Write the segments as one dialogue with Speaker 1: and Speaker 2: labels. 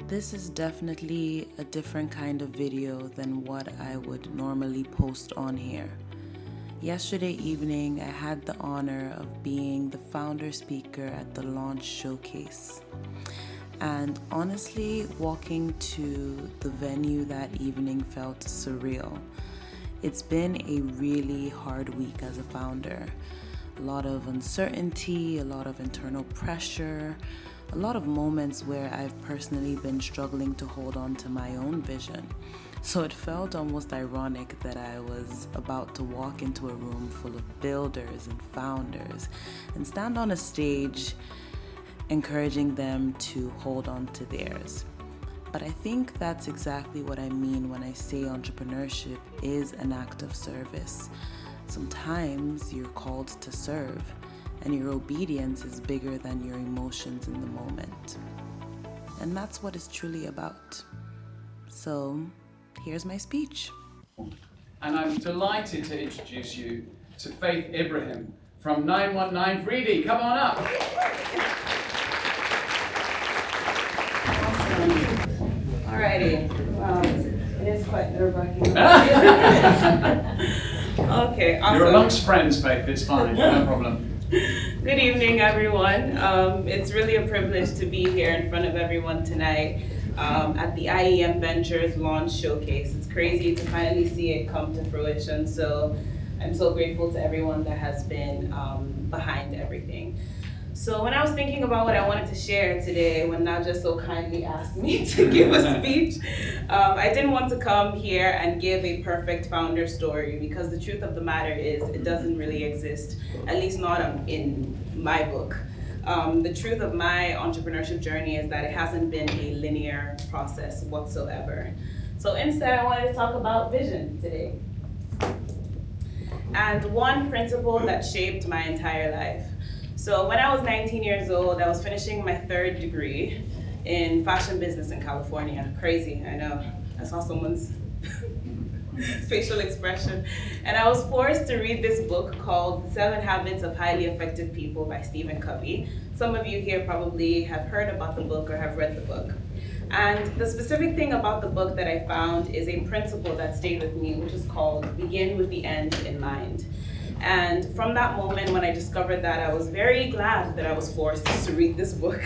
Speaker 1: This is definitely a different kind of video than what I would normally post on here. Yesterday evening, I had the honor of being the founder speaker at the launch showcase. And honestly, walking to the venue that evening felt surreal. It's been a really hard week as a founder. A lot of uncertainty, a lot of internal pressure, a lot of moments where I've personally been struggling to hold on to my own vision. So it felt almost ironic that I was about to walk into a room full of builders and founders and stand on a stage encouraging them to hold on to theirs. But I think that's exactly what I mean when I say entrepreneurship is an act of service. Sometimes you're called to serve, and your obedience is bigger than your emotions in the moment. And that's what it's truly about. So, here's my speech.
Speaker 2: And I'm delighted to introduce you to Faith Ibrahim from 919 Freedy. Come on up.
Speaker 3: Alrighty. Wow, it is quite nerve-wracking. Okay, awesome.
Speaker 2: You're amongst friends, Faith. It's fine. No problem.
Speaker 3: Good evening, everyone. It's really a privilege to be here in front of everyone tonight at the IEM Ventures Launch Showcase. It's crazy to finally see it come to fruition, so I'm so grateful to everyone that has been behind everything. So when I was thinking about what I wanted to share today, when Naja so kindly asked me to give a speech, I didn't want to come here and give a perfect founder story, because the truth of the matter is it doesn't really exist, at least not in my book. The truth of my entrepreneurship journey is that it hasn't been a linear process whatsoever. So instead, I wanted to talk about vision today. And one principle that shaped my entire life. So when I was 19 years old, I was finishing my third degree in fashion business in California. Crazy, I know. I saw someone's facial expression. And I was forced to read this book called 7 Habits of Highly Effective People by Stephen Covey. Some of you here probably have heard about the book or have read the book. And the specific thing about the book that I found is a principle that stayed with me, which is called begin with the end in mind. And from that moment when I discovered that, I was very glad that I was forced to read this book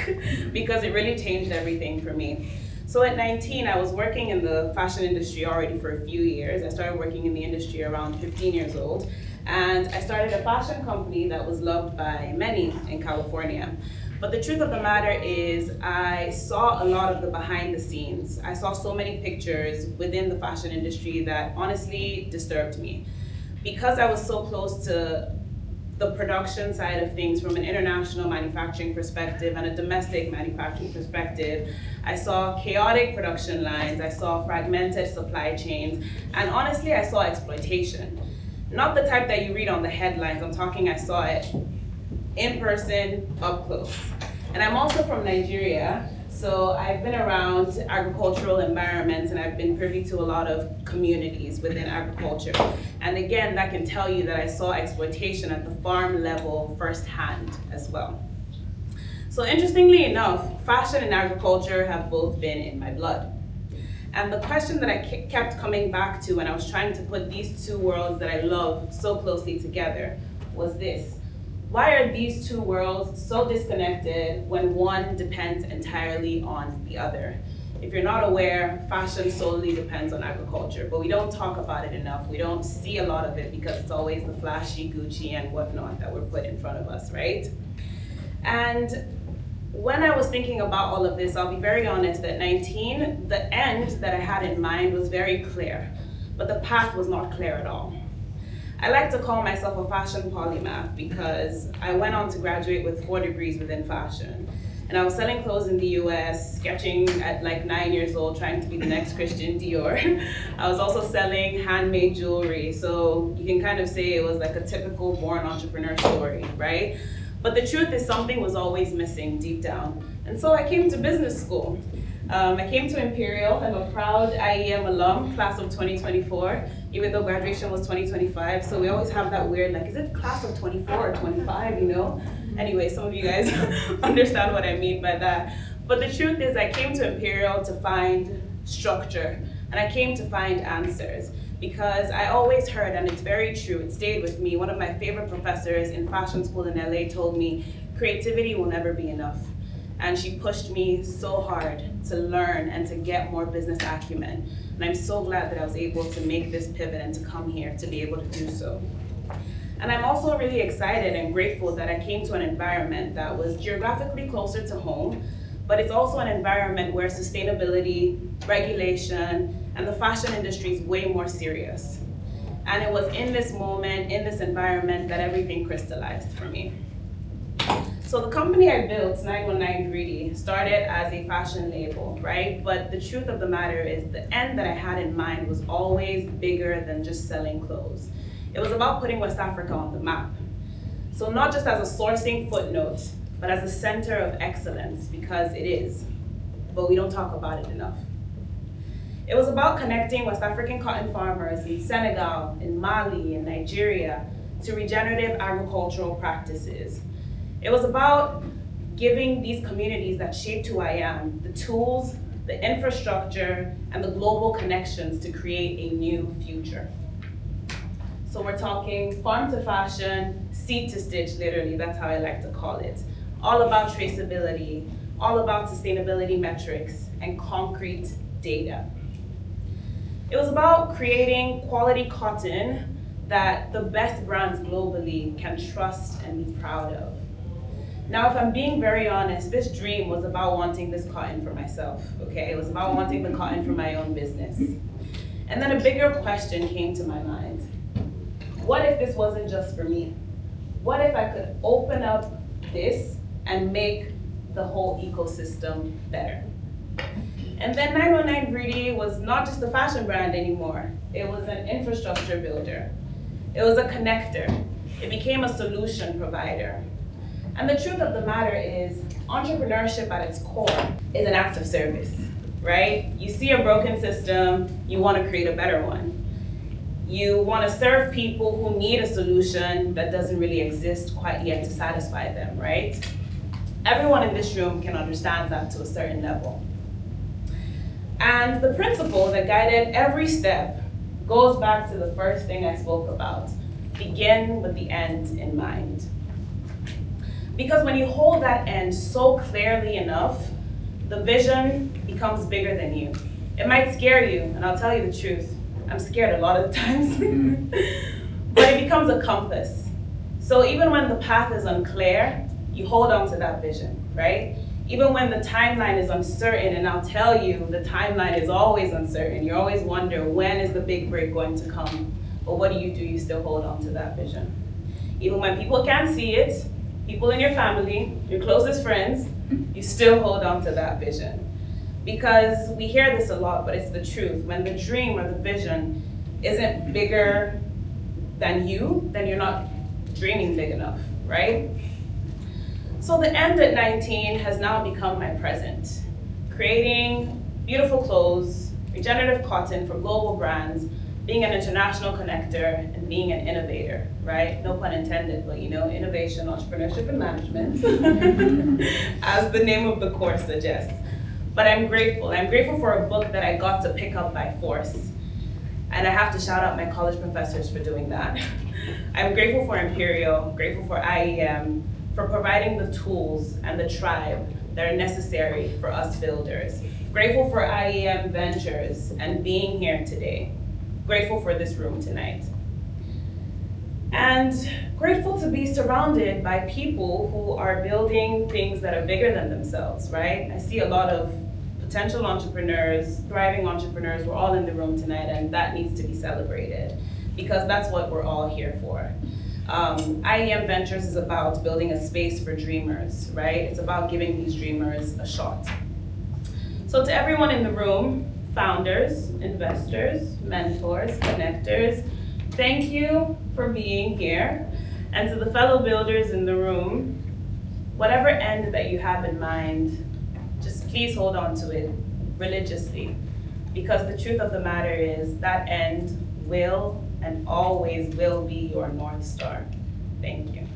Speaker 3: because it really changed everything for me. So at 19, I was working in the fashion industry already for a few years. I started working in the industry around 15 years old. And I started a fashion company that was loved by many in California. But the truth of the matter is I saw a lot of the behind the scenes. I saw so many pictures within the fashion industry that honestly disturbed me. Because I was so close to the production side of things from an international manufacturing perspective and a domestic manufacturing perspective, I saw chaotic production lines, I saw fragmented supply chains, and honestly, I saw exploitation. Not the type that you read on the headlines. I saw it in person, up close. And I'm also from Nigeria, so I've been around agricultural environments and I've been privy to a lot of communities within agriculture. And again, that can tell you that I saw exploitation at the farm level firsthand as well. So interestingly enough, fashion and agriculture have both been in my blood. And the question that I kept coming back to when I was trying to put these two worlds that I love so closely together was this. Why are these two worlds so disconnected when one depends entirely on the other? If you're not aware, fashion solely depends on agriculture, but we don't talk about it enough. We don't see a lot of it because it's always the flashy Gucci and whatnot that were put in front of us, right? And when I was thinking about all of this, I'll be very honest, at 19, the end that I had in mind was very clear, but the path was not clear at all. I like to call myself a fashion polymath because I went on to graduate with 4 degrees within fashion. And I was selling clothes in the US, sketching at like 9 years old, trying to be the next Christian Dior. I was also selling handmade jewelry. So you can kind of say it was like a typical born entrepreneur story, right? But the truth is something was always missing deep down. And so I came to business school. I came to Imperial. I'm a proud IEM alum, class of 2024, even though graduation was 2025. So we always have that weird, like, is it class of 24 or 25, you know? Anyway, some of you guys understand what I mean by that. But the truth is, I came to Imperial to find structure, and I came to find answers, because I always heard, and it's very true, it stayed with me, one of my favorite professors in fashion school in LA told me, creativity will never be enough. And she pushed me so hard to learn and to get more business acumen. And I'm so glad that I was able to make this pivot and to come here to be able to do so. And I'm also really excited and grateful that I came to an environment that was geographically closer to home, but it's also an environment where sustainability, regulation, and the fashion industry is way more serious. And it was in this moment, in this environment, that everything crystallized for me. So the company I built, 919 Greedy, started as a fashion label, right? But the truth of the matter is the end that I had in mind was always bigger than just selling clothes. It was about putting West Africa on the map. So not just as a sourcing footnote, but as a center of excellence, because it is, but we don't talk about it enough. It was about connecting West African cotton farmers in Senegal, in Mali, in Nigeria, to regenerative agricultural practices. It was about giving these communities that shaped who I am the tools, the infrastructure, and the global connections to create a new future. So we're talking farm to fashion, seed to stitch, literally, that's how I like to call it. All about traceability, all about sustainability metrics, and concrete data. It was about creating quality cotton that the best brands globally can trust and be proud of. Now, if I'm being very honest, this dream was about wanting this cotton for myself, okay? It was about wanting the cotton for my own business. And then a bigger question came to my mind. What if this wasn't just for me? What if I could open up this and make the whole ecosystem better? And then 919 Greedy was not just a fashion brand anymore. It was an infrastructure builder. It was a connector. It became a solution provider. And the truth of the matter is, entrepreneurship at its core is an act of service, right? You see a broken system, you want to create a better one. You want to serve people who need a solution that doesn't really exist quite yet to satisfy them, right? Everyone in this room can understand that to a certain level. And the principle that guided every step goes back to the first thing I spoke about. Begin with the end in mind. Because when you hold that end so clearly enough, the vision becomes bigger than you. It might scare you, and I'll tell you the truth. I'm scared a lot of the times. But it becomes a compass. So even when the path is unclear, you hold on to that vision, right? Even when the timeline is uncertain, and I'll tell you, the timeline is always uncertain. You always wonder, when is the big break going to come? But what do? You still hold on to that vision. Even when people can't see it, people in your family, your closest friends, you still hold on to that vision. Because we hear this a lot, but it's the truth. When the dream or the vision isn't bigger than you, then you're not dreaming big enough, right? So the end at 19 has now become my present. Creating beautiful clothes, regenerative cotton for global brands, being an international connector, and being an innovator, right? No pun intended, but innovation, entrepreneurship, and management, as the name of the course suggests. But I'm grateful. I'm grateful for a book that I got to pick up by force. And I have to shout out my college professors for doing that. I'm grateful for Imperial, grateful for IEM, for providing the tools and the tribe that are necessary for us builders. Grateful for IEM Ventures and being here today. Grateful for this room tonight. And grateful to be surrounded by people who are building things that are bigger than themselves, right? I see a lot of potential entrepreneurs, thriving entrepreneurs. We're all in the room tonight, and that needs to be celebrated because that's what we're all here for. IEM Ventures is about building a space for dreamers, right? It's about giving these dreamers a shot. So to everyone in the room, founders, investors, mentors, connectors, thank you for being here. And to the fellow builders in the room, whatever end that you have in mind, just please hold on to it religiously. Because the truth of the matter is that end will and always will be your North Star. Thank you.